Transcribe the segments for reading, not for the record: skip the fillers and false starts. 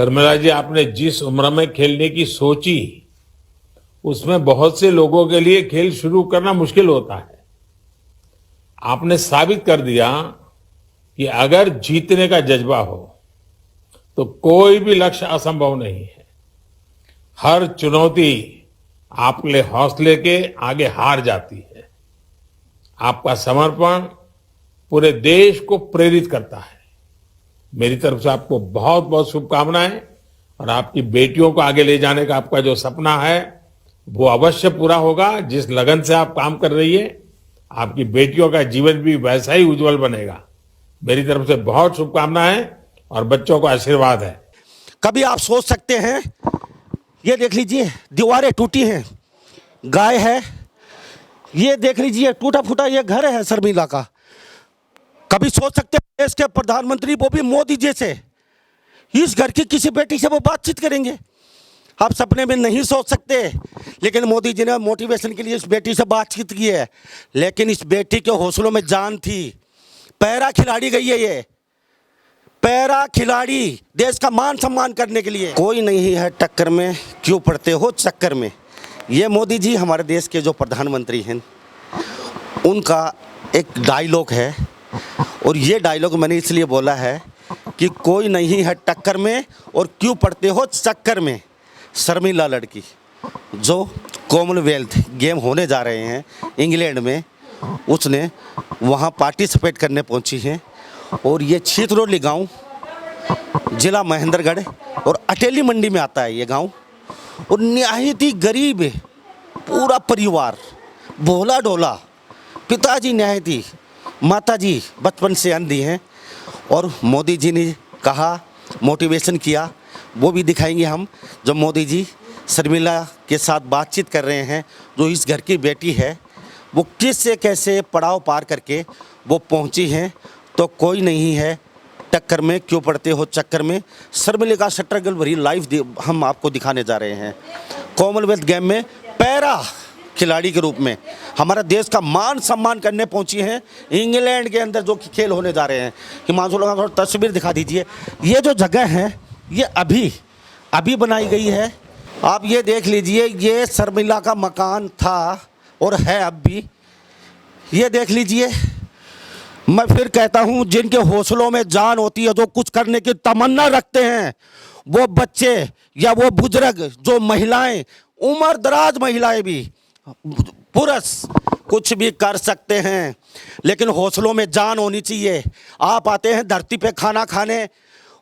शर्मिला जी, आपने जिस उम्र में खेलने की सोची, उसमें बहुत से लोगों के लिए खेल शुरू करना मुश्किल होता है। आपने साबित कर दिया कि अगर जीतने का जज्बा हो तो कोई भी लक्ष्य असंभव नहीं है। हर चुनौती आपके हौसले के आगे हार जाती है। आपका समर्पण पूरे देश को प्रेरित करता है। मेरी तरफ से आपको बहुत बहुत शुभकामनाएं, और आपकी बेटियों को आगे ले जाने का आपका जो सपना है वो अवश्य पूरा होगा। जिस लगन से आप काम कर रही है, आपकी बेटियों का जीवन भी वैसा ही उज्जवल बनेगा। मेरी तरफ से बहुत शुभकामनाएं और बच्चों को आशीर्वाद है। कभी आप सोच सकते हैं, ये देख लीजिए दीवारें टूटी हैं, गाय है, ये देख लीजिए टूटा फूटा ये घर है शर्मिला का। कभी सोच सकते हैं देश के प्रधानमंत्री वो भी मोदी जैसे इस घर की किसी बेटी से वो बातचीत करेंगे? आप सपने में नहीं सोच सकते। लेकिन मोदी जी ने मोटिवेशन के लिए इस बेटी से बातचीत की है। लेकिन इस बेटी के हौसलों में जान थी। पैरा खिलाड़ी गई है, ये पैरा खिलाड़ी देश का मान सम्मान करने के लिए। कोई नहीं है टक्कर में, क्यों पड़ते हो चक्कर में। ये मोदी जी हमारे देश के जो प्रधानमंत्री हैं, उनका एक डायलॉग है, और ये डायलॉग मैंने इसलिए बोला है कि कोई नहीं है टक्कर में और क्यों पड़ते हो चक्कर में। शर्मिला लड़की जो कॉमनवेल्थ गेम होने जा रहे हैं इंग्लैंड में, उसने वहाँ पार्टिसिपेट करने पहुँची है। और ये छितरौली गांव जिला महेंद्रगढ़ और अटेली मंडी में आता है ये गांव। और निहायत ही गरीब है, पूरा परिवार भोला ढोला, पिताजी निहायत ही, माताजी बचपन से अंधी हैं। और मोदी जी ने कहा, मोटिवेशन किया, वो भी दिखाएंगे हम। जब मोदी जी शर्मिला के साथ बातचीत कर रहे हैं, जो इस घर की बेटी है, वो किस से कैसे पड़ाव पार करके वो पहुंची हैं। तो कोई नहीं है टक्कर में, क्यों पड़ते हो चक्कर में। शर्मिला का स्ट्रगल भरी लाइफ हम आपको दिखाने जा रहे हैं। कॉमनवेल्थ गेम में पैरा खिलाड़ी के रूप में हमारा देश का मान सम्मान करने पहुंची हैं इंग्लैंड के अंदर जो खेल होने जा रहे हैं। हिमांशु लोग थोड़ा तस्वीर दिखा दीजिए। ये जो जगह है ये अभी बनाई गई है। आप ये देख लीजिए, ये शर्मिला का मकान था और है अब भी। ये देख लीजिए। मैं फिर कहता हूँ, जिनके हौसलों में जान होती है, जो कुछ करने की तमन्ना रखते हैं, वो बच्चे या वो बुजुर्ग, जो महिलाएं, उम्र दराज महिलाएं भी, पुरुष कुछ भी कर सकते हैं। लेकिन हौसलों में जान होनी चाहिए। आप आते हैं धरती पे खाना खाने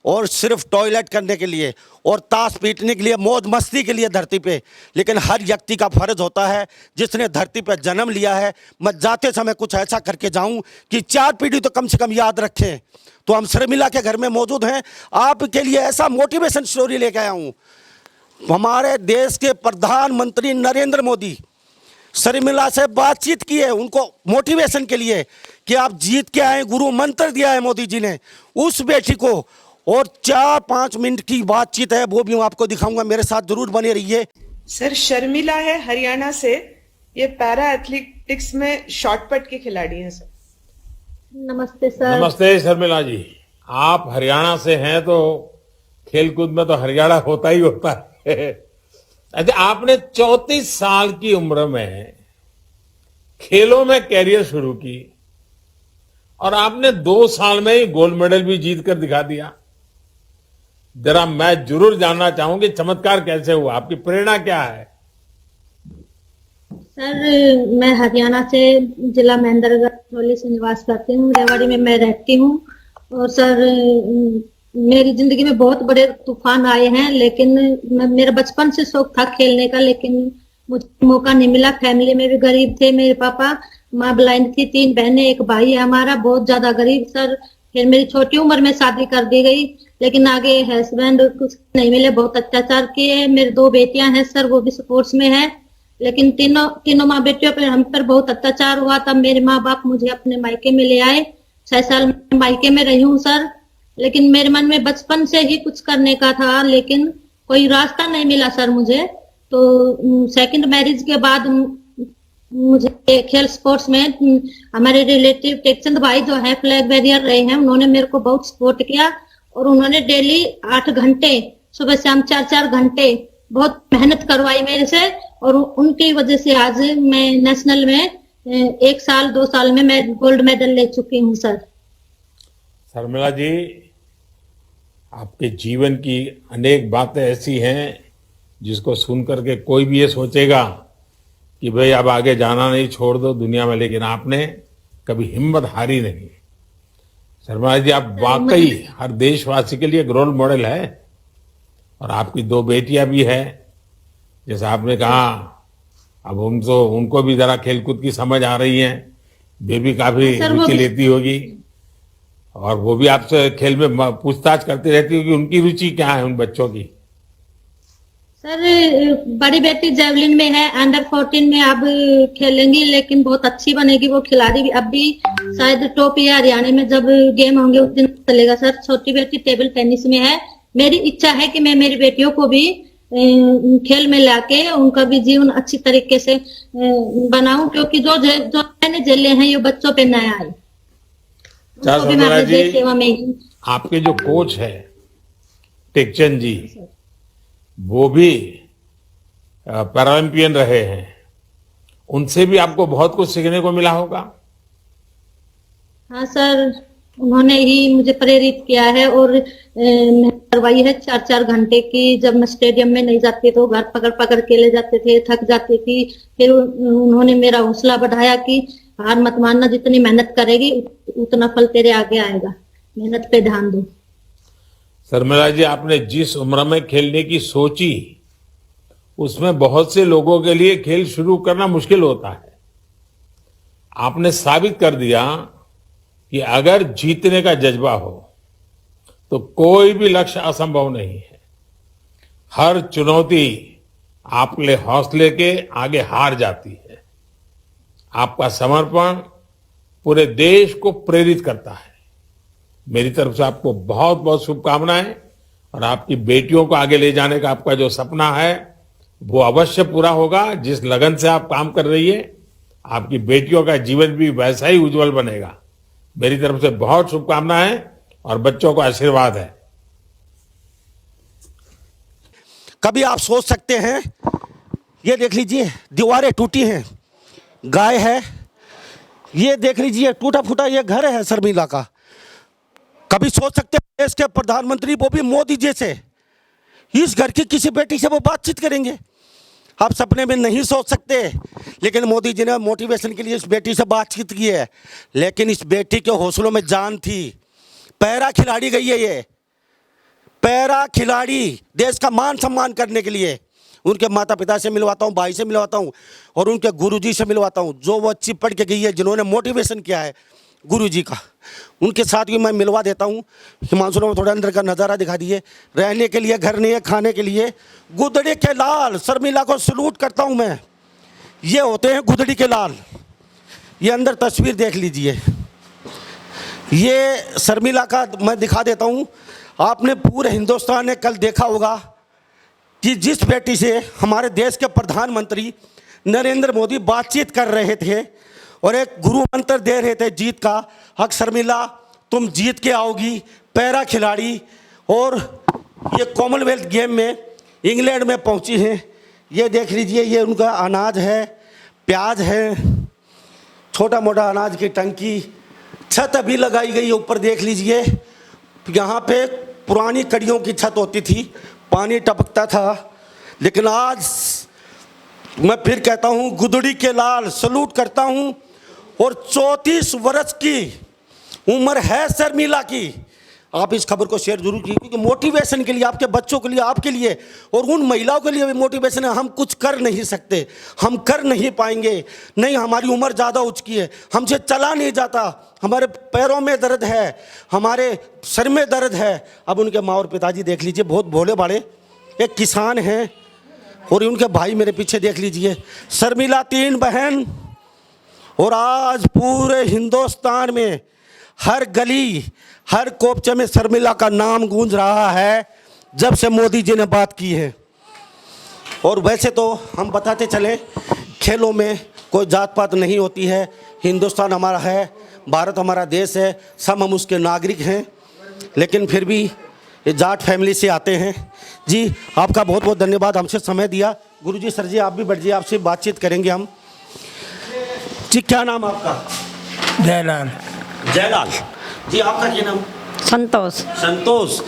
और सिर्फ टॉयलेट करने के लिए और ताश पीटने के लिए, मौज मस्ती के लिए धरती पे। लेकिन हर व्यक्ति का फर्ज होता है, जिसने धरती पे जन्म लिया है, मैं जाते समय कुछ ऐसा करके जाऊं कि 4 पीढ़ी तो कम से कम याद रखें। तो हम शर्मिला के घर में मौजूद हैं, आपके लिए ऐसा मोटिवेशन स्टोरी लेके आया हूँ। हमारे देश के प्रधानमंत्री नरेंद्र मोदी शर्मिला से बातचीत की है, उनको मोटिवेशन के लिए कि आप जीत के आए। गुरु मंत्र दिया है मोदी जी ने उस बेटी को। और 4-5 मिनट की बातचीत है, वो भी मैं आपको दिखाऊंगा। मेरे साथ जरूर बने रहिए। सर, शर्मिला है हरियाणा से, ये पैरा एथलेटिक्स में शॉर्टपट के खिलाड़ी हैं सर। नमस्ते सर। नमस्ते शर्मिला जी, आप हरियाणा से हैं तो खेलकूद में तो हरियाणा होता ही होता है। अच्छा, आपने 34 साल की उम्र में खेलों में कैरियर शुरू की और आपने 2 साल में ही गोल्ड मेडल भी जीत कर दिखा दिया। जरा मैं जरूर जानना चाहूंगी, चमत्कार कैसे हुआ, आपकी प्रेरणा क्या है? सर, मैं हरियाणा से जिला महेंद्रगढ़ से निवास करती हूँ। रेवाड़ी में मैं रहती हूँ। और सर, मेरी जिंदगी में बहुत बड़े तूफान आए हैं, लेकिन मेरा बचपन से शौक था खेलने का, लेकिन मुझे मौका नहीं मिला। फैमिली में भी गरीब थे, मेरे पापा, माँ ब्लाइंड थी, 3 बहनें, 1 भाई है हमारा, बहुत ज्यादा गरीब सर। फिर मेरी छोटी उम्र में शादी कर दी गई, लेकिन आगे हस्बैंड कुछ नहीं मिले, बहुत अत्याचार किए। मेरी 2 बेटियां हैं सर, वो भी स्पोर्ट्स में है, लेकिन तीनों माँ बेटियों पर हम पर बहुत अत्याचार हुआ। तब मेरे माँ बाप मुझे अपने मायके में ले आए। 6 साल मैं मायके में रही हूँ सर। लेकिन मेरे मन में बचपन से ही कुछ करने का था, लेकिन कोई रास्ता नहीं मिला सर मुझे। तो सेकंड मैरिज के बाद मुझे खेल स्पोर्ट्स में हमारे रिलेटिव टेकचंद भाई जो है फ्लैग बैरियर रहे हैं, उन्होंने मेरे को बहुत सपोर्ट किया। और उन्होंने डेली 8 घंटे सुबह शाम 4-4 घंटे बहुत मेहनत करवाई मेरे से, और उनकी वजह से आज मैं नेशनल में 1 साल 2 साल में मैं गोल्ड मेडल ले चुकी हूँ सर। शर्मिला जी, आपके जीवन की अनेक बातें ऐसी हैं जिसको सुन करके कोई भी ये सोचेगा कि भाई अब आगे जाना नहीं, छोड़ दो दुनिया में, लेकिन आपने कभी हिम्मत हारी नहीं। शर्मिला जी, आप वाकई हर देशवासी के लिए एक रोल मॉडल है, और आपकी 2 बेटियां भी है। जैसा आपने कहा, अब उनको भी जरा खेलकूद की समझ आ रही है, बेबी काफी सर, वो रुचि भी- लेती होगी, और वो भी आपसे खेल में पूछताछ करती रहती होगी, उनकी रुचि क्या है उन बच्चों की। सर बड़ी बेटी जेवलिन में है, अंडर 14 में अब खेलेंगी, लेकिन बहुत अच्छी बनेगी वो खिलाड़ी भी। अब भी शायद टॉप या हरियाणा में जब गेम होंगे उस दिन चलेगा सर। छोटी बेटी टेबल टेनिस में है। मेरी इच्छा है कि मैं मेरी बेटियों को भी खेल में लाके उनका भी जीवन अच्छी तरीके से बनाऊं, क्योंकि जो मैंने झेले हैं ये बच्चों पे न आए। उनको भी मैं शर्मिला अपने जी, देश सेवा में ही। आपके जो कोच है टेकचंद जी, वो भी पैरालंपियन रहे हैं, उनसे भी आपको बहुत कुछ सीखने को मिला होगा। हाँ सर, उन्होंने ही मुझे प्रेरित किया है, और मेहनत करवाई है 4-4 घंटे की। जब मैं स्टेडियम में नहीं जाती तो घर पकड़ पकड़ के ले जाते थे, थक जाती थी। फिर उन्होंने मेरा हौसला बढ़ाया कि हार मत मानना, जितनी मेहनत करेगी उतना फल तेरे आगे आएगा, मेहनत पे ध्यान दो। शर्मिला जी, आपने जिस उम्र में खेलने की सोची, उसमें बहुत से लोगों के लिए खेल शुरू करना मुश्किल होता है। आपने साबित कर दिया कि अगर जीतने का जज्बा हो तो कोई भी लक्ष्य असंभव नहीं है। हर चुनौती आपके हौसले के आगे हार जाती है। आपका समर्पण पूरे देश को प्रेरित करता है। मेरी तरफ से आपको बहुत बहुत शुभकामनाएं, और आपकी बेटियों को आगे ले जाने का आपका जो सपना है वो अवश्य पूरा होगा। जिस लगन से आप काम कर रही है, आपकी बेटियों का जीवन भी वैसा ही उज्जवल बनेगा। मेरी तरफ से बहुत शुभकामनाएं और बच्चों को आशीर्वाद है। कभी आप सोच सकते हैं, ये देख लीजिए दीवारें टूटी हैं, गाय है, ये देख लीजिए टूटा फूटा ये घर है शर्मिला का। कभी सोच सकते हैं देश के प्रधानमंत्री, वो भी मोदी जी से, इस घर की किसी बेटी से वो बातचीत करेंगे? आप सपने में नहीं सोच सकते। लेकिन मोदी जी ने मोटिवेशन के लिए इस बेटी से बातचीत की है। लेकिन इस बेटी के हौसलों में जान थी। पैरा खिलाड़ी गई है ये, पैरा खिलाड़ी, देश का मान सम्मान करने के लिए। उनके माता पिता से मिलवाता हूँ, भाई से मिलवाता हूँ, और उनके गुरुजी से मिलवाता हूँ, जो वो अच्छी पढ़ के गई है, जिन्होंने मोटिवेशन किया है गुरुजी का। उनके साथ भी मैं मिलवा देता हूँ। हिमांशु में थोड़ा अंदर का नज़ारा दिखा दिए। रहने के लिए घर नहीं है, खाने के लिए। गुदड़ी के लाल, शर्मिला को सलूट करता हूँ मैं। ये होते हैं गुदड़ी के लाल। ये अंदर तस्वीर देख लीजिए, ये शर्मिला का मैं दिखा देता हूँ। आपने पूरे हिंदुस्तान ने कल देखा होगा कि जिस बेटी से हमारे देश के प्रधानमंत्री नरेंद्र मोदी बातचीत कर रहे थे और एक गुरु मंत्र दे रहे थे जीत का, हक शर्मिला तुम जीत के आओगी, पैरा खिलाड़ी। और ये कॉमनवेल्थ गेम में इंग्लैंड में पहुंची हैं। ये देख लीजिए, ये उनका अनाज है, प्याज है, छोटा मोटा अनाज की टंकी। छत अभी लगाई गई है ऊपर, देख लीजिए। यहाँ पे पुरानी कड़ियों की छत होती थी, पानी टपकता था। लेकिन आज मैं फिर कहता हूँ, गुदड़ी के लाल सलूट करता हूँ। और 34 वर्ष की उम्र है शर्मिला की। आप इस खबर को शेयर जरूर कीजिए, क्योंकि मोटिवेशन के लिए, आपके बच्चों के लिए, आपके लिए और उन महिलाओं के लिए भी मोटिवेशन है। हम कुछ कर नहीं सकते, हम कर नहीं पाएंगे, नहीं हमारी उम्र ज़्यादा हो चुकी है, हमसे चला नहीं जाता, हमारे पैरों में दर्द है, हमारे सर में दर्द है। अब उनके माँ और पिताजी देख लीजिए, बहुत भोले भाले एक किसान हैं, और उनके भाई मेरे पीछे देख लीजिए। शर्मिला 3 बहन, और आज पूरे हिंदुस्तान में हर गली, हर कोपचे में शर्मिला का नाम गूंज रहा है, जब से मोदी जी ने बात की है। और वैसे तो हम बताते चले, खेलों में कोई जात पात नहीं होती है। हिंदुस्तान हमारा है, भारत हमारा देश है, सब हम उसके नागरिक हैं। लेकिन फिर भी ये जाट फैमिली से आते हैं। जी आपका बहुत बहुत धन्यवाद, हमसे समय दिया। गुरुजी, सर जी आप भी बैठ जाइए, आपसे बातचीत करेंगे हम। जी क्या नाम आपका? जयलाल। जयलाल जी, आपका क्या नाम? संतोष। संतोष।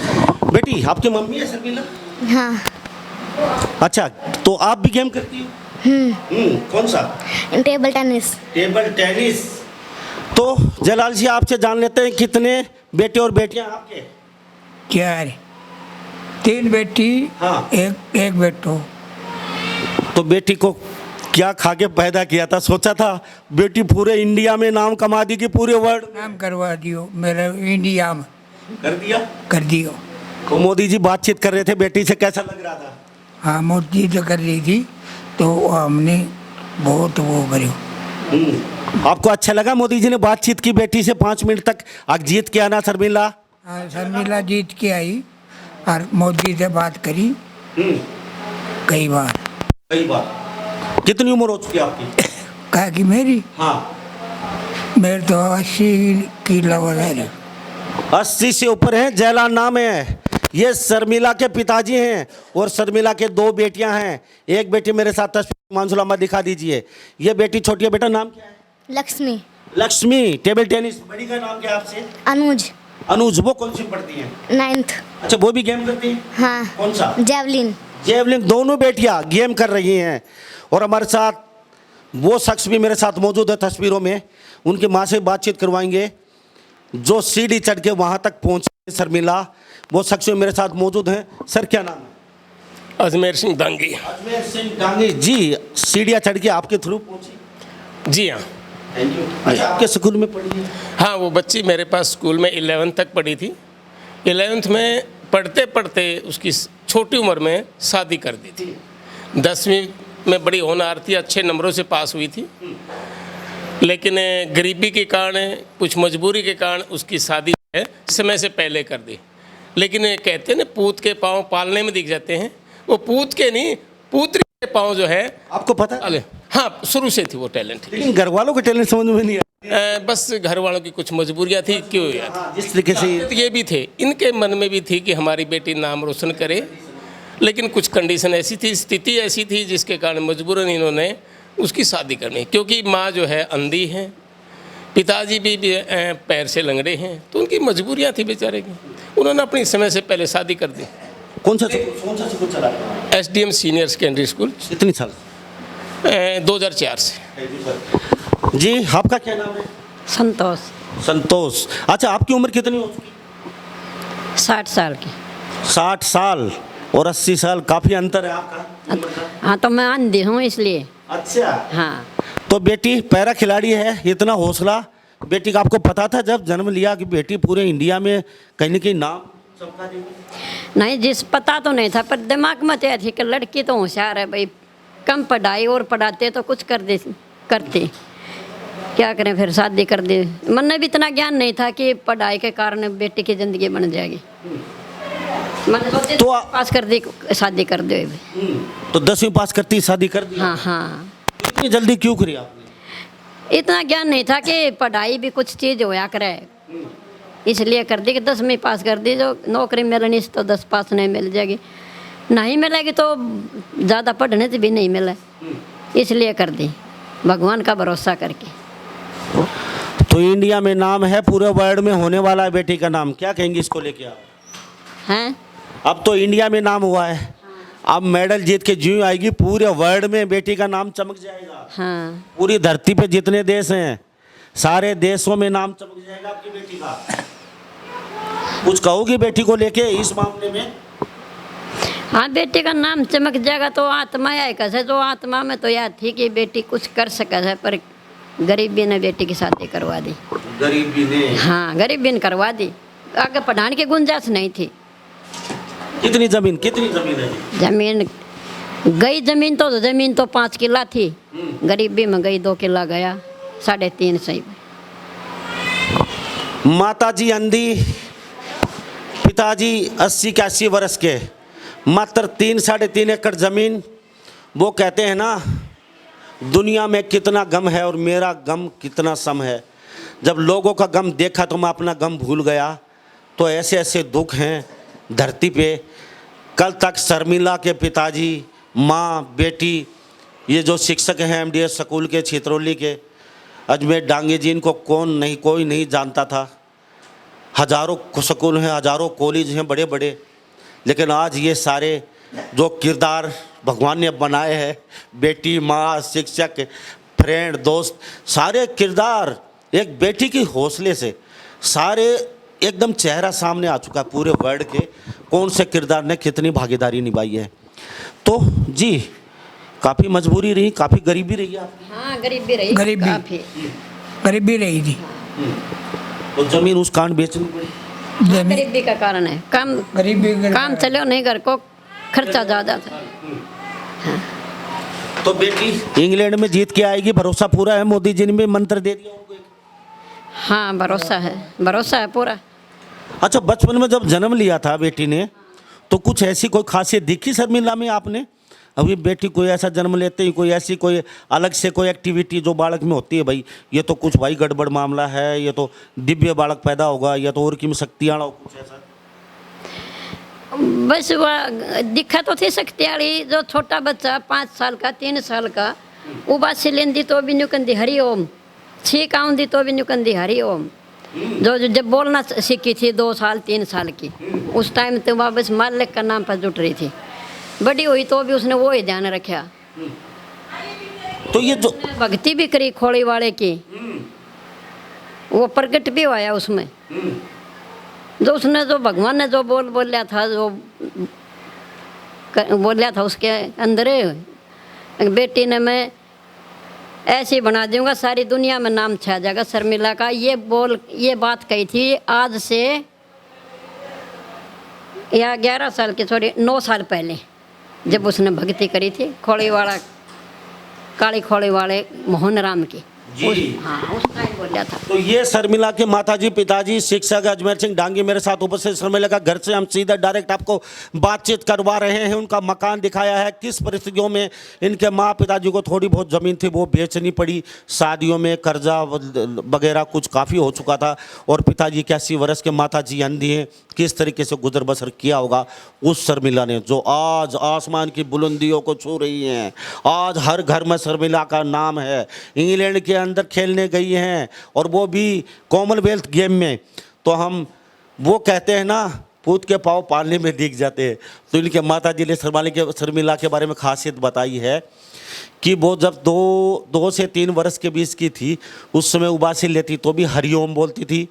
बेटी आपकी मम्मी है शर्मिला? हाँ। अच्छा, तो आप भी गेम करती हो? कौन सा? Table tennis. Table tennis. तो जयलाल जी आपसे जान लेते हैं, कितने बेटे और बेटियां आपके? 4, 3 बेटी, हाँ। एक बेटो। तो बेटी को क्या खा के पैदा किया था? सोचा था बेटी पूरे इंडिया में नाम कमा दी कि पूरे वर्ल्ड? नाम करवा दियो मेरे इंडिया में। कर दिया। कर दियो। तो मोदी जी बातचीत कर रहे थे बेटी से, कैसा लग रहा था? हाँ, मोदी तो कर रही थी, तो हमने बहुत वो करो। आपको अच्छा लगा मोदी जी ने बातचीत की बेटी से 5 मिनट तक? आज जीत के आना शर्मिला। हाँ, शर्मिला जीत के आई और मोदी से बात करी कई बार। कई बार। कितनी उम्र हो चुकी है आपकी? कहा कि मेरी हाँ, मेरे तो 80 की लेवल है। 80 से ऊपर है। जयलाल नाम है। ये शर्मिला के पिताजी हैं और शर्मिला के 2 बेटियां हैं। एक बेटी मेरे साथ तस्वीर मानसुलामा दिखा दीजिए। ये बेटी छोटी है। बेटा नाम क्या है? लक्ष्मी। लक्ष्मी। Table tennis. बड़ी का नाम क्या है आपसे? अनुज। अनुज। वो कौन सी पढ़ती है? 9th। अच्छा, वो भी गेम करती है? हाँ। कौन सा? जेवलिन। जेवलिन। दोनों बेटियां गेम कर रही हैं। और हमारे साथ वो शख्स भी मेरे साथ मौजूद है तस्वीरों में। उनकी माँ से बातचीत करवाएंगे जो सीढ़ी चढ़ के वहाँ तक पहुँचे शर्मिला। वो शख्स भी मेरे साथ मौजूद हैं। सर क्या नाम है? अजमेर सिंह दांगी। अजमेर सिंह डांगी जी, सीढ़ियाँ चढ़ के आपके थ्रू पहुँची? जी हाँ। Thank you. अच्छा, आपके स्कूल में पढ़ी है? हाँ, वो बच्ची मेरे पास स्कूल में 11th तक पढ़ी थी। 11th में पढ़ते पढ़ते उसकी छोटी उम्र में शादी कर दी थी। 10वीं में बड़ी होनहार थी, अच्छे नंबरों से पास हुई थी, लेकिन गरीबी के कारण, कुछ मजबूरी के कारण उसकी शादी है समय से पहले कर दी। लेकिन कहते हैं ना, पूत के पाँव पालने में दिख जाते हैं। वो पूत के नहीं, पुत्री के पाँव जो है। आपको पता है? अरे हाँ, शुरू से थी वो टैलेंट। लेकिन घर वालों के टैलेंट समझ में नहीं आया। बस घर वालों की कुछ मजबूरियाँ थी, क्यों यार। हाँ, जिस तरीके से ये भी थे, इनके मन में भी थी कि हमारी बेटी नाम रोशन करे, लेकिन कुछ कंडीशन ऐसी थी, स्थिति ऐसी थी जिसके कारण मजबूरन इन्होंने उसकी शादी करनी। क्योंकि माँ जो है अंधी है, पिताजी भी पैर से लंगड़े हैं, तो उनकी मजबूरियाँ थी बेचारे की। उन्होंने अपनी समय से पहले शादी कर दी। कौन सा स्कूल चला रहे हैं? SDM senior secondary school. कितनी साल? 2004 से। जी आपका क्या नाम है? संतोष। संतोष। अच्छा, आपकी उम्र कितनी हो चुकी? 60 साल की। 60 साल और 80 साल, काफी अंतर है आपका उम्र का। हाँ, तो मैं अंधी हूँ इसलिए। अच्छा। हाँ। तो बेटी पैरा खिलाड़ी है, इतना हौसला बेटी का आपको पता था जब जन्म लिया कि बेटी पूरे इंडिया में कहीं न कहीं नाम चमका देगी? नहीं, जिस पता तो नहीं था, पर दिमाग में तो थी कि लड़की तो होशियार है भाई, कम पढ़ाई और पढ़ाते तो कुछ करते क्या करें, फिर शादी कर दी। मन में भी इतना ज्ञान नहीं था कि पढ़ाई के कारण बेटी की जिंदगी बन जाएगी। मैंने सोचे तो पास कर दी, शादी कर दे। तो 10वीं पास करती शादी कर दी? हाँ हाँ। इतनी जल्दी क्यों करी आपने? इतना ज्ञान नहीं था कि पढ़ाई भी कुछ चीज़ होया करे, इसलिए कर दी कि 10वीं पास कर दी। जो नौकरी मिलनी तो 10 पास नहीं मिल जाएगी, नहीं मिलेगी तो ज़्यादा पढ़ने से भी नहीं मिले, इसलिए कर दी भगवान का भरोसा करके। तो इंडिया में नाम है, पूरे वर्ल्ड में होने वाला है बेटी का नाम। क्या कहेंगे इसको लेके आप? हैं? अब तो इंडिया में नाम हुआ है, अब मेडल जीत के ज्यों आएगी, पूरे वर्ल्ड में बेटी का नाम चमक जाएगा। हाँ। पूरी धरती पे जितने देश हैं सारे देशों में नाम चमक जाएगा आपकी बेटी का। कुछ कहोगी बेटी को लेके इस मामले में? हाँ, बेटी का नाम चमक जाएगा तो आत्मा है कैसे, जो आत्मा में तो यह थी कि बेटी कुछ कर सके है, पर गरीबी ने बेटी की शादी करवा दी। गरीबी ने? हाँ, गरीबी ने करवा दी, आगे पढ़ाने की गुंजाइश नहीं थी। कितनी जमीन है? जमीन गई, जमीन तो 5 किला थी, गरीबी में गई 2 किला गया, 3.5 सही। माता जी अंधी, पिताजी 80-81 वर्ष के, मात्र 3-3.5 एकड़ जमीन। वो कहते हैं ना, दुनिया में कितना गम है और मेरा गम कितना सम है। जब लोगों का गम देखा तो मैं अपना गम भूल गया। तो ऐसे ऐसे दुख हैं धरती पे। कल तक शर्मिला के पिताजी, माँ, बेटी, ये जो शिक्षक हैं MDS स्कूल के छितरौली के, अजमेर डांगे जी, इनको कोई नहीं जानता था। हजारों स्कूल हैं, हजारों कॉलेज हैं बड़े बड़े, लेकिन आज ये सारे जो किरदार भगवान ने बनाए हैं, बेटी, माँ, शिक्षक, फ्रेंड, दोस्त, सारे किरदार एक बेटी की हौसले से सारे एकदम चेहरा सामने आ चुका है पूरे वर्ल्ड के, कौन से किरदार ने कितनी भागीदारी निभाई है। तो जी काफ़ी मजबूरी रही, काफ़ी गरीबी रही आपकी। हाँ, गरीबी रही, काफी गरीबी रही थी। तो जमीन उस कारण बेचनी पड़ी। गरीबी का कारण है, काम चलो नहीं, घर को खर्चा ज़्यादा था। तो बेटी इंग्लैंड में जीत के आएगी, भरोसा पूरा है? मोदी जी ने भी मंत्र दे दिया उनको। हाँ, भरोसा है पूरा। अच्छा, बचपन में जब जन्म लिया था बेटी ने, तो कुछ ऐसी कोई खासियत दिखी शर्मिला में आपने? अभी बेटी कोई ऐसा जन्म लेते ही कोई ऐसी कोई अलग से कोई एक्टिविटी जो बालक में होती है, भाई ये तो कुछ भाई गड़बड़ मामला है, ये तो दिव्य बालक पैदा होगा, या तो और की शक्तियाँ कुछ ऐसा? बस वह दिखा तो थी शक्ति वाली। जो छोटा बच्चा 5 साल का, 3 साल का, वो बात से लेंदी तो भी नुकंदी हरि ओम, छींक आऊंदी तो भी नुकंदी हरि ओम। जो जब बोलना सीखी थी 2 साल 3 साल की, उस टाइम तो वह बस मालिक का नाम पर जुट रही थी। बड़ी हुई तो भी उसने वो ही ध्यान रखा। तो ये जो भक्ति भी करी खोड़ी वाले की, वो प्रकट भी हुआ उसमें। जो उसने जो भगवान ने जो बोलिया था, जो बोलिया था उसके अंदर, बेटी ने मैं ऐसे बना दूंगा सारी दुनिया में नाम छा जाएगा शर्मिला का, ये बात कही थी आज से या 11 साल की, सॉरी 9 साल पहले, जब उसने भक्ति करी थी खोड़ीवाड़ा, काली खोड़ी वाले मोहन राम की। हाँ, उस टाइम बोलिया था। तो ये शर्मिला के माताजी, पिताजी शिक्षक अजमेर सिंह डांगी मेरे साथ उपस्थित। शर्मिला का घर से हम सीधा डायरेक्ट आपको बातचीत करवा रहे हैं, उनका मकान दिखाया है, किस परिस्थितियों में इनके माँ पिताजी को थोड़ी बहुत ज़मीन थी वो बेचनी पड़ी, शादियों में कर्जा वगैरह कुछ काफ़ी हो चुका था, और पिताजी 81 वर्ष के, माताजी अंधी हैं, किस तरीके से गुजर बसर किया होगा उस शर्मिला ने, जो आज आसमान की बुलंदियों को छू रही हैं। आज हर घर में शर्मिला का नाम है। इंग्लैंड के अंदर खेलने गई हैं, और वो भी कॉमनवेल्थ गेम में। तो हम वो कहते हैं ना, पूत के पाँव पालने में दिख जाते हैं। तो इनके माता जी ने शर्मिला के बारे में खासियत बताई है कि वो जब 2 से 3 वर्ष के बीच की थी, उस समय उबासी लेती तो भी हरिओम बोलती थी,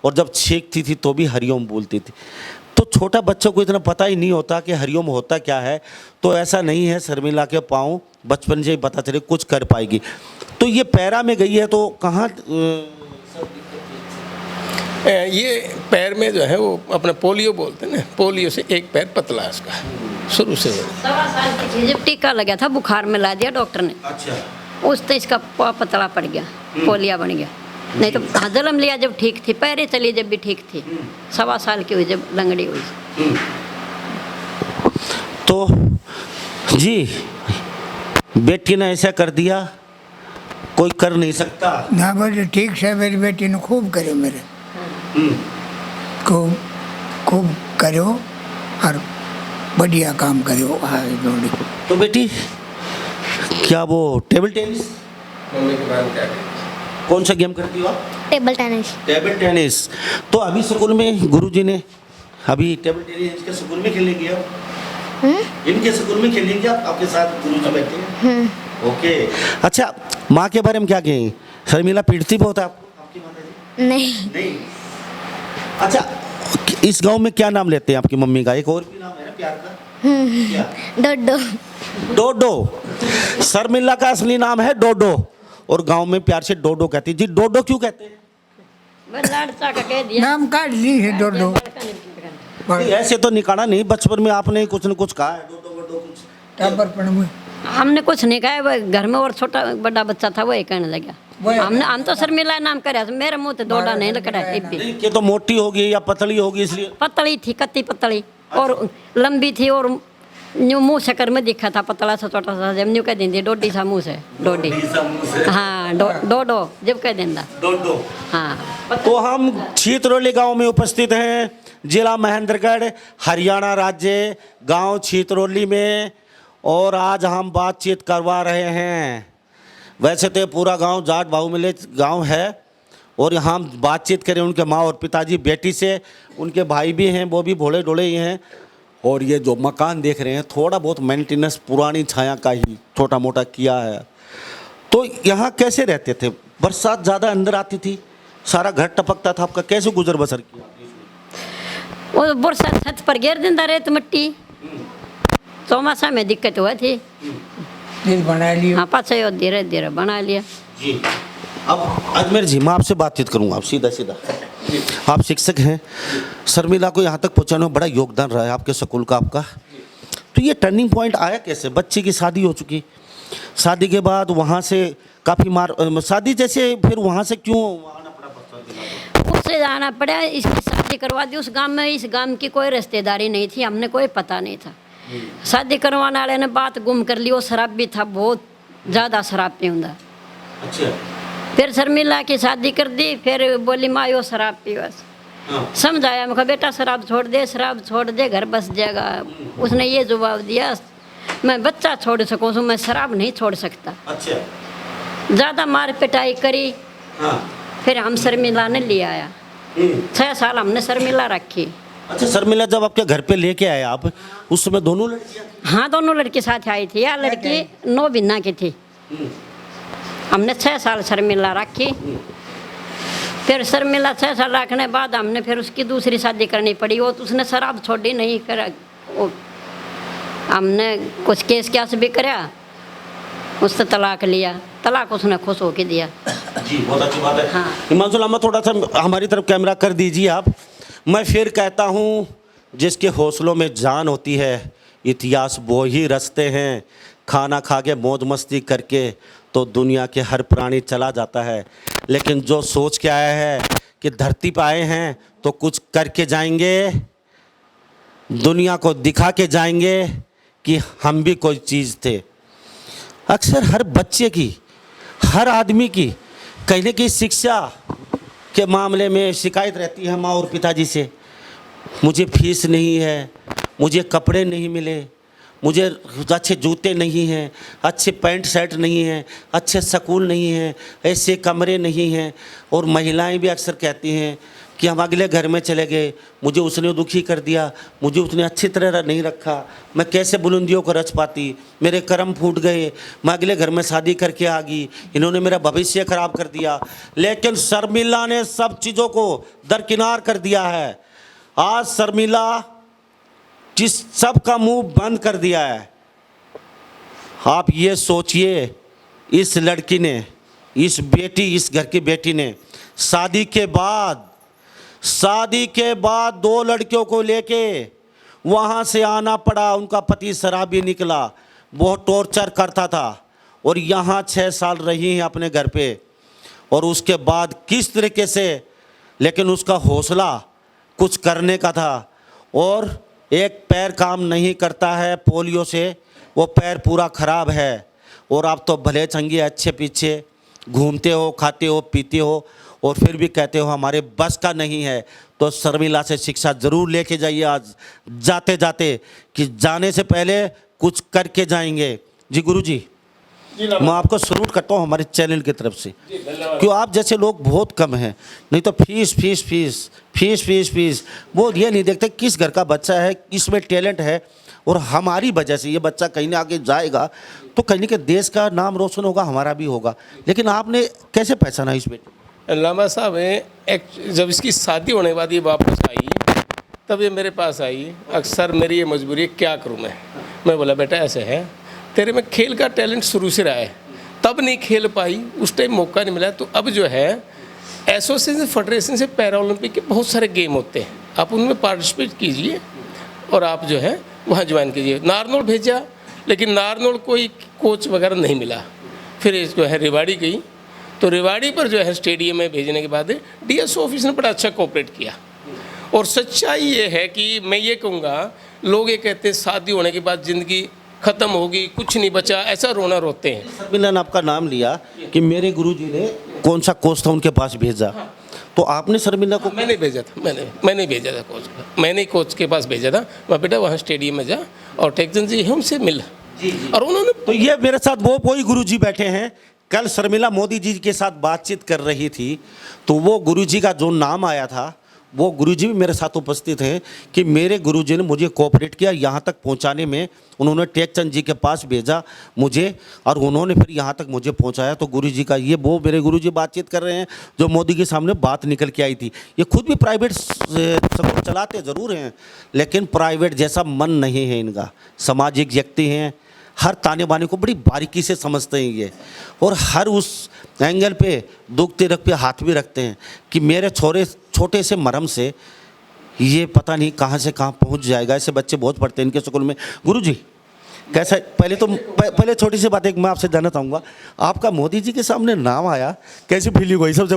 और जब छींकती थी तो भी हरिओम बोलती थी। तो छोटा बच्चों को इतना पता ही नहीं होता कि हरिओम होता क्या है। तो ऐसा नहीं है, शर्मिला के पाँव बचपन से ही पता चले कुछ कर पाएगी। तो ये पैरा में गई है, तो कहाँ ये पैर में जो है वो अपना पोलियो बोलते हैं ना, पोलियो से एक पैर पतला है उसका, शुरू से। 7 साल की थी जब टीका लगा था, बुखार में ला दिया डॉक्टर ने। अच्छा। उस तो इसका पतला पड़ गया, पोलिया बन गया। नहीं तो जन्म लिया जब ठीक थी, पैरे चली जब भी ठीक थी, 1.25 साल की हुई जब लंगड़ी हुई। तो जी बेटी ने ऐसा कर दिया, कोई कर नहीं सकता ना। बस ठीक से मेरी बेटी ने खूब करो, मेरे खूब करो और बढ़िया काम करो। तो बेटी क्या वो टेबल टेनिस, कौन सा गेम करती हो आप? Table tennis. Table tennis. तो अभी स्कूल में गुरुजी ने अभी टेबल टेनिस इनके स्कूल में खेलने गया? इनके स्कूल में खेलने गया आपके साथ गुरुजी बैठे हैं? ओके। अच्छा, माँ के बारे में क्या कहें? शर्मिला पीटती बहुत है आपकी माता जी? नहीं। अच्छा, इस गांव में क्या नाम लेते हैं आपकी मम्मी का? एक और भी नाम है ना प्यार का, क्या? डोडो। डोडो। शर्मिला का असली नाम है डोडो, और गांव में प्यार से डोडो कहती है। जी डोडो क्यों कहते हैं? कह दिया नाम काट ली है डोडो। ऐसे तो निकाला नहीं, बचपन में आपने कुछ न कुछ कहा है, डोडो वोडो कुछ? हमने कुछ नहीं कहा, वो घर में और छोटा बड़ा बच्चा था वो कहने लगा। हम तो शर्मिला नाम करे, मेरे मुंह से डोडा नहीं लग रहा है। कि तो मोटी होगी या पतली होगी इसलिए? पतली थी, कत्ती पतली, और लंबी थी, और न्यू मुंह शक्कर में दिखा था पतला सा छोटा सा, जब न्यू कह देंगे डोडी सा मुंह से, डोडी हाँ डोडो जब कह देंदा हाँ। तो हम छीतरौली गांव में उपस्थित हैं, जिला महेंद्रगढ़, हरियाणा राज्य, गांव छीतरौली में, और आज हम बातचीत करवा रहे हैं। वैसे तो पूरा गांव जाट बाहुमिले गांव है, और यहाँ हम बातचीत करें उनके माँ और पिताजी बेटी से। उनके भाई भी हैं, वो भी भोले ढोले ही हैं। और ये जो मकान देख रहे हैं थोड़ा बहुत मेंटेनेंस पुरानी छाया का ही छोटा मोटा किया है। तो यहाँ कैसे रहते थे? बरसात ज़्यादा अंदर आती थी, सारा घर टपकता था, आपका कैसे गुजर बसर किया? वो बरसात छत पर गिर देता रेत मिट्टी, चौमासा में दिक्कत हुआ थी, फिर बना लिया। हाँ पाछे धीरे धीरे बना लिया जी। अब अजमेर जी, मैं आपसे बातचीत करूँगा, आप सीधा सीधा। आप शिक्षक हैं, शर्मिला को यहाँ तक पहुँचाने में बड़ा योगदान रहा है आपके स्कूल का, आपका। तो ये टर्निंग पॉइंट आया कैसे? बच्चे की शादी हो चुकी, शादी के बाद वहाँ से काफ़ी शादी जैसे, फिर वहाँ से क्यों आना पड़ा? उससे जाना पड़ा, इसकी शादी करवा दी उस गांव में। इस गांव की कोई रिश्तेदारी नहीं थी, हमने कोई पता नहीं था। शादी करवाने वाले ने बात गुम कर ली, वो शराब भी था, बहुत ज़्यादा शराब पीऊँगा। अच्छा। फिर शर्मिला की शादी कर दी, फिर बोली माँ यो शराब पी, बस समझाया। मैं कहा बेटा शराब छोड़ दे, शराब छोड़ दे, घर बस जाएगा। उसने ये जवाब दिया, मैं बच्चा छोड़ सकूँ, मैं शराब नहीं छोड़ सकता। अच्छा। ज़्यादा मार पिटाई करी। हाँ। फिर हम शर्मिला ने ले आया, 6 साल हमने शर्मिला रखी। अच्छा, शर्मिला जब आपके घर पे लेके आए आप, उस समय दोनों लड़कियां? हाँ दोनों लड़की साथ आई थी। या लड़की 9 बिन्ना की थी। हमने 6 साल शर्मिला रखी। फिर शर्मिला 6 साल रखने बाद हमने फिर उसकी दूसरी शादी करनी पड़ी। वो तो उसने शराब छोड़ी नहीं कर, हमने कुछ केस क्यास भी कराया, उससे तलाक लिया। तलाक उसने खुश होके दिया। जी, बहुत अच्छी बात है। हाँ। हिमांशु लामा, थोड़ा सा हमारी तरफ कैमरा कर दीजिए आप। मैं फिर कहता हूँ, जिसके हौसलों में जान होती है, इतिहास वो ही रचते हैं। खाना खा के मौज मस्ती करके तो दुनिया के हर प्राणी चला जाता है, लेकिन जो सोच के आया है कि धरती पर आए हैं तो कुछ करके जाएंगे, दुनिया को दिखा के जाएंगे कि हम भी कोई चीज़ थे। अक्सर हर बच्चे की, हर आदमी की कहीं न कहीं शिक्षा के मामले में शिकायत रहती है माँ और पिताजी से। मुझे फीस नहीं है, मुझे कपड़े नहीं मिले, मुझे अच्छे जूते नहीं हैं, अच्छे पैंट शर्ट नहीं हैं, अच्छे स्कूल नहीं हैं, ऐसे कमरे नहीं हैं। और महिलाएं भी अक्सर कहती हैं कि हम अगले घर में चले गए, मुझे उसने दुखी कर दिया, मुझे उसने अच्छी तरह नहीं रखा, मैं कैसे बुलंदियों को रच पाती, मेरे कर्म फूट गए, मैं अगले घर में शादी करके आ गई, इन्होंने मेरा भविष्य खराब कर दिया। लेकिन शर्मिला ने सब चीज़ों को दरकिनार कर दिया है। आज शर्मिला जिस सब का मुंह बंद कर दिया है। आप ये सोचिए, इस लड़की ने, इस घर की बेटी ने शादी के बाद 2 लड़कियों को लेके वहाँ से आना पड़ा। उनका पति शराबी निकला, बहुत टॉर्चर करता था, और यहाँ 6 साल रही हैं अपने घर पे। और उसके बाद किस तरीके से, लेकिन उसका हौसला कुछ करने का था। और एक पैर काम नहीं करता है, पोलियो से वो पैर पूरा खराब है। और आप तो भले चंगे अच्छे पीछे घूमते हो, खाते हो, पीते हो, और फिर भी कहते हो हमारे बस का नहीं है। तो शर्मिला से शिक्षा ज़रूर लेके जाइए आज जाते जाते, कि जाने से पहले कुछ करके जाएंगे। जी गुरुजी, मैं आपको सल्यूट करता हूँ हमारे चैनल की तरफ से, क्यों आप जैसे लोग बहुत कम हैं। नहीं तो fees fees fees fees fees fees, वो ये नहीं देखते किस घर का बच्चा है, इसमें टैलेंट है, और हमारी वजह से ये बच्चा कहीं ना आगे जाएगा तो कहीं के देश का नाम रोशन होगा, हमारा भी होगा। लेकिन आपने कैसे पहचाना इस बेटे? लामा साहब जब इसकी शादी होने के बाद ये वापस आई, तब ये मेरे पास आई। अक्सर मेरी ये मजबूरी है, क्या करूँ मैं बोला बेटा ऐसे है, तेरे में खेल का टैलेंट शुरू से रहा है, तब नहीं खेल पाई, उस टाइम मौका नहीं मिला। तो अब जो है एसोसिएशन फेडरेशन से पैरा ओलंपिक के बहुत सारे गेम होते हैं, आप उनमें पार्टिसिपेट कीजिए और आप जो है वहाँ ज्वाइन कीजिए। नारनौल भेजा, लेकिन नारनौल कोई कोच वगैरह नहीं मिला। फिर जो है रेवाड़ी गई, तो रेवाड़ी पर जो है स्टेडियम में भेजने के बाद डीएसओ ऑफिस ने बड़ा अच्छा कोऑपरेट किया। और सच्चाई ये है कि मैं ये कहूँगा लोग ये कहते हैं शादी होने के बाद ज़िंदगी ख़त्म होगी, कुछ नहीं बचा, ऐसा रोना रोते हैं। शर्मिला ने आपका नाम लिया कि मेरे गुरुजी ने कौन सा कोच था उनके पास भेजा, तो आपने शर्मिला को मैंने भेजा था, मैंने भेजा था कोच को, मैंने कोच के पास भेजा था, वहाँ बेटा वहाँ स्टेडियम में जा और टेक्चंद जी है उनसे मिल। और उन्होंने तो ये मेरे साथ वो वही गुरुजी बैठे हैं। कल शर्मिला मोदी जी के साथ बातचीत कर रही थी, तो वो गुरुजी का जो नाम आया था, वो गुरुजी भी मेरे साथ उपस्थित हैं कि मेरे गुरुजी ने मुझे कोऑपरेट किया, यहाँ तक पहुँचाने में उन्होंने टेकचंद जी के पास भेजा मुझे, और उन्होंने फिर यहाँ तक मुझे पहुँचाया। तो गुरुजी का ये वो मेरे गुरुजी बातचीत कर रहे हैं जो मोदी के सामने बात निकल के आई थी। ये खुद भी प्राइवेट स्कूल चलाते ज़रूर हैं, लेकिन प्राइवेट जैसा मन नहीं है इनका। सामाजिक व्यक्ति हैं, हर ताने बाने को बड़ी बारीकी से समझते हैं ये, और हर उस एंगल पे दुखते रख पे हाथ भी रखते हैं कि मेरे छोटे से मरहम से ये पता नहीं कहाँ से कहाँ पहुँच जाएगा। ऐसे बच्चे बहुत पढ़ते हैं इनके स्कूल में। गुरुजी कैसा, पहले छोटी सी बात एक मैं आपसे जानना चाहूँगा, आपका मोदी जी के सामने नाम आया, कैसी फीलिंग हुई सबसे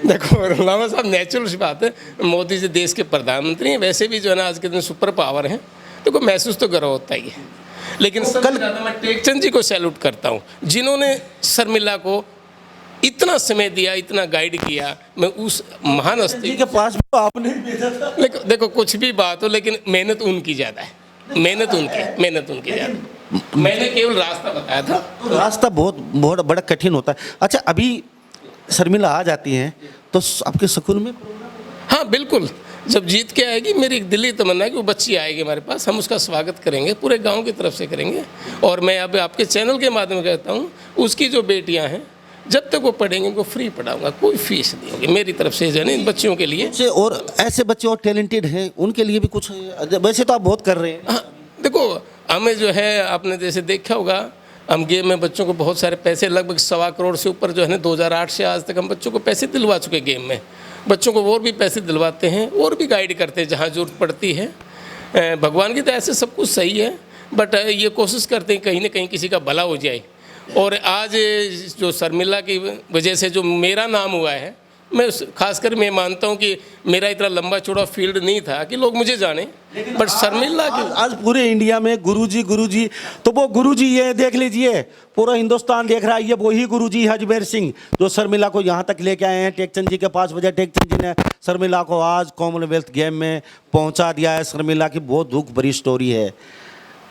देखो लामा साहब, नेचुरल सी बात है, मोदी जी देश के प्रधानमंत्री हैं, वैसे भी जो है ना आज के दिन सुपर पावर हैं, तो कोई महसूस तो गर्व होता ही है। लेकिन सबसे ज़्यादा मैं टेकचंद जी को सैल्यूट करता हूँ, जिन्होंने शर्मिला को इतना समय दिया, इतना गाइड किया। मैं उस महान हस्ती के पास तो आपने भेजा था। लेकिन देखो कुछ भी बात हो, लेकिन मेहनत उनकी ज़्यादा है, मेहनत उनकी ज़्यादा। मैंने केवल रास्ता बताया था। रास्ता बहुत बड़ा कठिन होता है। अच्छा, अभी शर्मिला आ जाती हैं तो आपके स्कूल में? हाँ बिल्कुल, जब जीत के आएगी, मेरी एक दिली तमन्ना है कि वो बच्ची आएगी हमारे पास, हम उसका स्वागत करेंगे, पूरे गांव की तरफ से करेंगे। और मैं अब आपके चैनल के माध्यम से कहता हूँ, उसकी जो बेटियाँ हैं जब तक वो पढ़ेंगे उनको फ्री पढ़ाऊंगा, कोई फीस नहीं होगी मेरी तरफ से, जो है इन बच्चियों के लिए। और ऐसे बच्चे और टैलेंटेड हैं उनके लिए भी कुछ, वैसे तो आप बहुत कर रहे हैं। हाँ देखो, हमें जो है आपने जैसे देखा होगा, हम गेम में बच्चों को बहुत सारे पैसे, लगभग 1.25 करोड़ से ऊपर जो है ना 2008 से आज तक हम बच्चों को पैसे दिलवा चुके गेम में। बच्चों को और भी पैसे दिलवाते हैं और भी गाइड करते हैं जहाँ जरूरत पड़ती है। भगवान की दया से सब कुछ सही है, बट ये कोशिश करते हैं कहीं ना कहीं किसी का भला हो जाए। और आज जो शर्मिला की वजह से जो मेरा नाम हुआ है, मैं खासकर मैं मानता हूँ कि मेरा इतना लंबा चौड़ा फील्ड नहीं था कि लोग मुझे जाने, बट शर्मिला की आज पूरे इंडिया में गुरुजी, तो वो गुरुजी ये देख लीजिए, पूरा हिंदुस्तान देख रहा है, ये वही गुरुजी अजमेर सिंह जो शर्मिला को यहाँ तक लेके आए हैं। टेकचंद जी के पास वजह, टेकचंद जी ने शर्मिला को आज कॉमनवेल्थ गेम में पहुँचा दिया है। शर्मिला की बहुत दुख भरी स्टोरी है।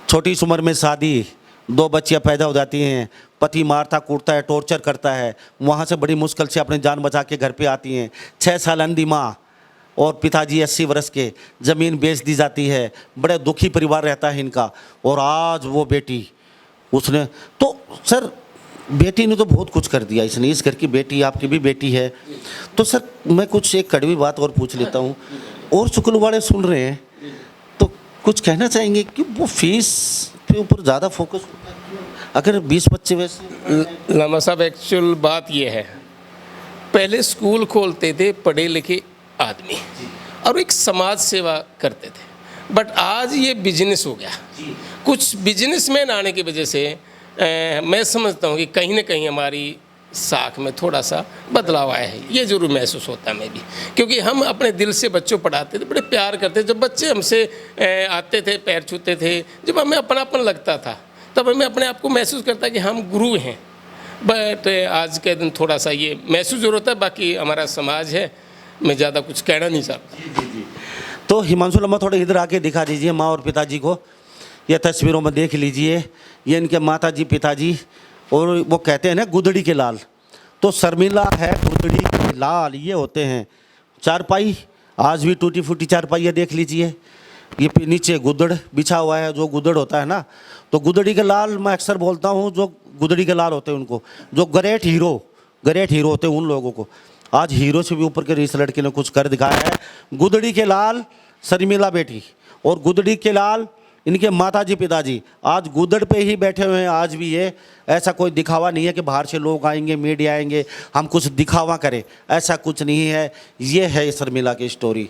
छोटी उम्र में शादी, 2 बच्चियाँ पैदा हो जाती हैं, पति मारता कूटता है, टॉर्चर करता है, वहाँ से बड़ी मुश्किल से अपनी जान बचा के घर पे आती हैं। 6 साल अंधी माँ और पिताजी 80 वर्ष के, ज़मीन बेच दी जाती है, बड़े दुखी परिवार रहता है इनका। और आज वो बेटी, उसने तो सर, बेटी ने तो बहुत कुछ कर दिया इसने, इस घर की बेटी, आपकी भी बेटी है। तो सर मैं कुछ एक कड़वी बात और पूछ लेता हूँ, और स्कूल वाले सुन रहे हैं तो कुछ कहना चाहेंगे कि वो फीस के ऊपर ज़्यादा फोकस होता है अगर 20 बच्चे वैसे? लामा साहब, एक्चुअल बात ये है, पहले स्कूल खोलते थे पढ़े लिखे आदमी और एक समाज सेवा करते थे, बट आज ये बिजनेस हो गया। कुछ बिजनेसमैन आने की वजह से मैं समझता हूँ कि कहीं ना कहीं हमारी साख में थोड़ा सा बदलाव आया है, ये ज़रूर महसूस होता है मैं भी, क्योंकि हम अपने दिल से बच्चों पढ़ाते थे, बड़े प्यार करते थे। जब बच्चे हमसे आते थे, पैर छूते थे, जब हमें अपनापन लगता था, तब हमें अपने आप को महसूस करता कि हम गुरु हैं। बट आज के दिन थोड़ा सा ये महसूस जरूर होता है। बाकी हमारा समाज है, मैं ज़्यादा कुछ कहना नहीं चाहता। तो हिमांशु लम्बा थोड़े इधर आके दिखा दीजिए माँ और पिताजी को। ये तस्वीरों में देख लीजिए, ये इनके माता जी, पिताजी, और वो कहते हैं ना गुदड़ी के लाल, तो शर्मिला है गुदड़ी के लाल, ये होते हैं। चारपाई आज भी टूटी फूटी चारपाई है, देख लीजिए, ये नीचे गुदड़ बिछा हुआ है, जो गुदड़ होता है ना, तो गुदड़ी के लाल मैं अक्सर बोलता हूँ, जो गुदड़ी के लाल होते हैं उनको, जो ग्रेट हीरो होते हैं उन लोगों को। आज हीरो से भी ऊपर के इस लड़के ने कुछ कर दिखाया है। गुदड़ी के लाल शर्मिला बेटी, और गुदड़ी के लाल इनके माताजी पिताजी आज गुदड़ पे ही बैठे हुए हैं आज भी। ये ऐसा कोई दिखावा नहीं है कि बाहर से लोग आएंगे, मीडिया आएंगे, हम कुछ दिखावा करें, ऐसा कुछ नहीं है। ये है शर्मिला की स्टोरी।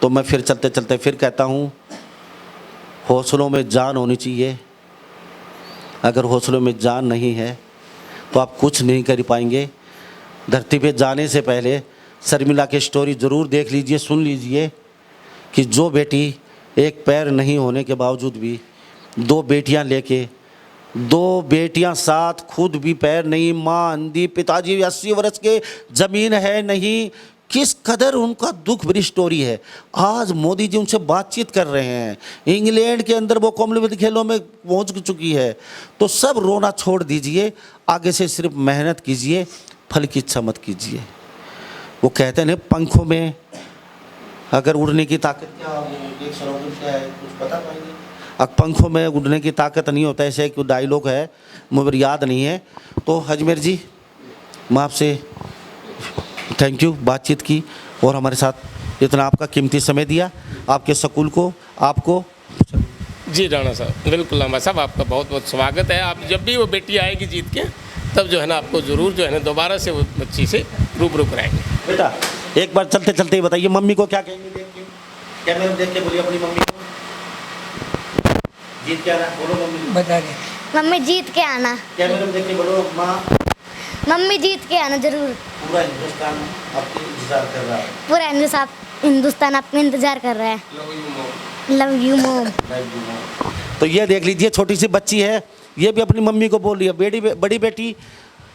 तो मैं फिर चलते चलते फिर कहता हूँ, हौसलों में जान होनी चाहिए। अगर हौसलों में जान नहीं है तो आप कुछ नहीं कर पाएंगे। धरती पे जाने से पहले शर्मिला की स्टोरी ज़रूर देख लीजिए, सुन लीजिए कि जो बेटी एक पैर नहीं होने के बावजूद भी 2 बेटियां लेके, 2 बेटियां साथ, खुद भी पैर नहीं, माँ अंधी, पिताजी 80 वर्ष के, ज़मीन है नहीं। किस कदर उनका दुख भरी स्टोरी है। आज मोदी जी उनसे बातचीत कर रहे हैं। इंग्लैंड के अंदर वो कॉमनवेल्थ खेलों में पहुंच चुकी है। तो सब रोना छोड़ दीजिए, आगे से सिर्फ मेहनत कीजिए, फल की इच्छा मत कीजिए। वो कहते हैं पंखों में अगर उड़ने की ताकत क्या, एक स्लोगन क्या है, कुछ पता पाएंगे? अब पंखों में उड़ने की ताकत नहीं होता, ऐसे एक डायलॉग है, मुझे याद नहीं है। तो अजमेर जी, मैं आपसे थैंक यू, बातचीत की और हमारे साथ इतना आपका कीमती समय दिया, आपके स्कूल को, आपको। जी राणा साहब, बिल्कुल लांबा साहब, आपका बहुत बहुत स्वागत है। आप जब भी वो बेटी आएगी जीत के, तब जो है ना आपको ज़रूर जो है ना दोबारा से वो बच्ची से रूबरू कराएंगे। बेटा एक बार चलते चलते ही बताइए मम्मी को क्या कहेंगे, देख के कैमरे में देख के बोलिए अपनी मम्मी को, जीत के आना, बोलो मम्मी को। बता दें। मम्मी जीत के आना, कैमरे में देख के बोलो माँ, मम्मी जीत के आना जरूर। पूरा हिंदुस्तान आपकी इंतजार कर रहा है। पूरा हिंदुस्तान आपका इंतजार कर रहा है। लव यू मोम। तो ये देख लीजिए, छोटी सी बच्ची है, ये भी अपनी मम्मी को बोल रही है। बड़ी बेटी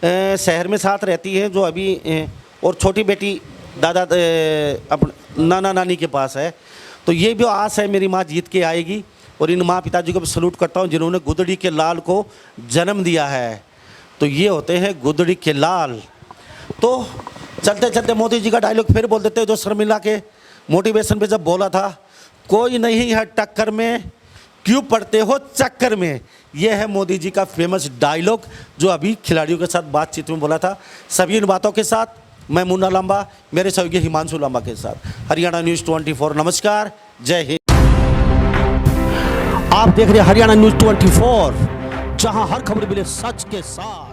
शहर में साथ रहती है, जो अभी और छोटी बेटी दादा अपने नाना नानी के पास है। तो ये भी आस है मेरी माँ जीत के आएगी। और इन माँ पिताजी को भी सलूट करता हूँ जिन्होंने गुदड़ी के लाल को जन्म दिया है। तो ये होते हैं गुदड़ी के लाल। तो चलते चलते मोदी जी का डायलॉग फिर बोल देते हैं, जो शर्मिला के मोटिवेशन पे जब बोला था, कोई नहीं है टक्कर में, क्यों पड़ते हो चक्कर में। ये है मोदी जी का फेमस डायलॉग, जो अभी खिलाड़ियों के साथ बातचीत में बोला था। सभी इन बातों के साथ मैं मुन्ना लांबा, मेरे सहयोगी हिमांशु लांबा के साथ, हरियाणा न्यूज़ 24। नमस्कार, जय हिंद। आप देख रहे हैं हरियाणा न्यूज़ 24, जहां हर खबर मिले सच के साथ।